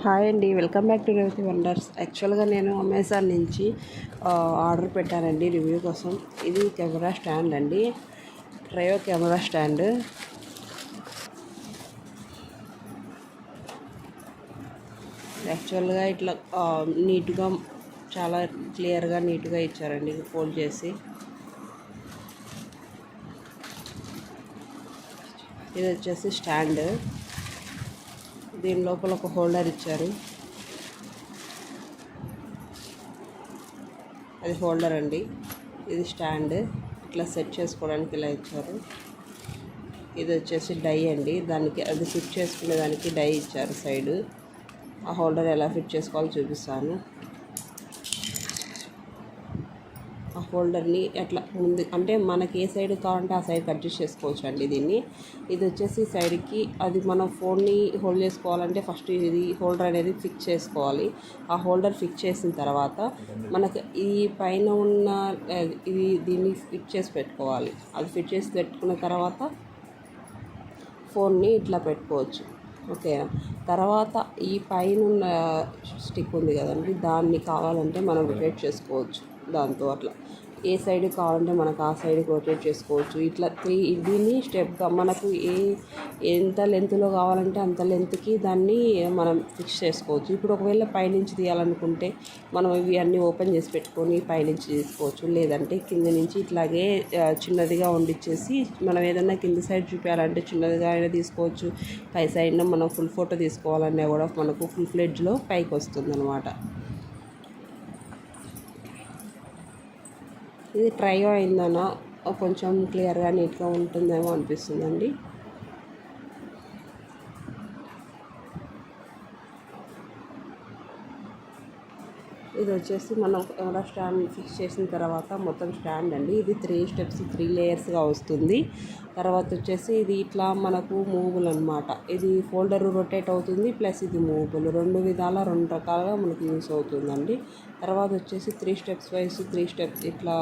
Hi అండి, welcome back to Revathi wonders. యాక్చువల్గా నేను అమెజాన్ నుంచి ఆర్డర్ పెట్టానండి రివ్యూ కోసం. ఇది కెమెరా స్టాండ్ అండి, ట్రయో కెమెరా స్టాండ్. యాక్చువల్గా ఇట్లా నీట్గా, చాలా క్లియర్గా నీట్గా ఇచ్చారండి ఫోల్డ్ చేసి. ఇది వచ్చేసి స్టాండ్, దీని లోపల ఒక హోల్డర్ ఇచ్చారు. అది హోల్డర్ అండి, ఇది స్టాండ్. ఇట్లా సెట్ చేసుకోవడానికి ఇలా ఇచ్చారు. ఇది వచ్చేసి డై అండి, దానికి అది ఫిట్ చేసుకునే దానికి డై ఇచ్చారు సైడ్. ఆ హోల్డర్ ఎలా ఫిట్ చేసుకోవాలో చూపిస్తాను. ఆ హోల్డర్ని ఎట్లా ముందు అంటే మనకి ఏ సైడ్ కావాలంటే ఆ సైడ్కి అడ్జస్ట్ చేసుకోవచ్చు అండి దీన్ని. ఇది వచ్చేసి సైడ్కి, అది మనం ఫోన్ని హోల్డ్ చేసుకోవాలంటే ఫస్ట్ ఇది హోల్డర్ అనేది ఫిక్స్ చేసుకోవాలి. ఆ హోల్డర్ ఫిక్స్ చేసిన తర్వాత మనకు ఈ పైన ఉన్న ఇది దీన్ని ఫిట్ చేసి పెట్టుకోవాలి. అది ఫిట్ చేసి పెట్టుకున్న తర్వాత ఫోన్ని ఇట్లా పెట్టుకోవచ్చు. ఓకేనా? తర్వాత ఈ పైన ఉన్న స్టిక్ ఉంది కదండి, దాన్ని కావాలంటే మనం రొటేట్ చేసుకోవచ్చు. దాంతో అట్లా ఏ సైడ్ కావాలంటే మనకు ఆ సైడ్కి రొటేట్ చేసుకోవచ్చు. ఇట్లా దీన్ని స్టెప్గా మనకు ఎంత లెంత్లో కావాలంటే అంత లెంత్కి దాన్ని మనం ఫిక్స్ చేసుకోవచ్చు. ఇప్పుడు ఒకవేళ పైనుంచి తీయాలనుకుంటే మనం ఇవి అన్నీ ఓపెన్ చేసి పెట్టుకొని పైనుంచి తీసుకోవచ్చు. లేదంటే కింద నుంచి ఇట్లాగే చిన్నదిగా వండిచ్చేసి మనం ఏదన్నా కింద సైడ్ చూపించాలంటే చిన్నదిగా అయినా తీసుకోవచ్చు. పై సైడ్న మనం ఫుల్ ఫోటో తీసుకోవాలన్నా కూడా మనకు ఫుల్ ఫ్లెడ్జ్లో పైకి వస్తుంది అనమాట. ఇది ట్రయో అయిందన కొంచెం క్లియర్గా నీట్గా ఉంటుందేమో అనిపిస్తుందండి. ఇది వచ్చేసి మనం కెమెరా స్టాండ్ ఫిక్స్ చేసిన తర్వాత మొత్తం స్టాండ్ అండి. ఇది 3 స్టెప్స్ 3 లేయర్స్గా వస్తుంది. తర్వాత వచ్చేసి ఇది ఇట్లా మనకు మూవబుల్ అనమాట. ఇది ఫోల్డర్ రొటేట్ అవుతుంది, ప్లస్ ఇది మూవబుల్. 2 విధాల 2 రకాలుగా మనకు యూస్ అవుతుందండి. తర్వాత వచ్చేసి 3 స్టెప్స్ వైస్ 3 స్టెప్స్ ఇట్లా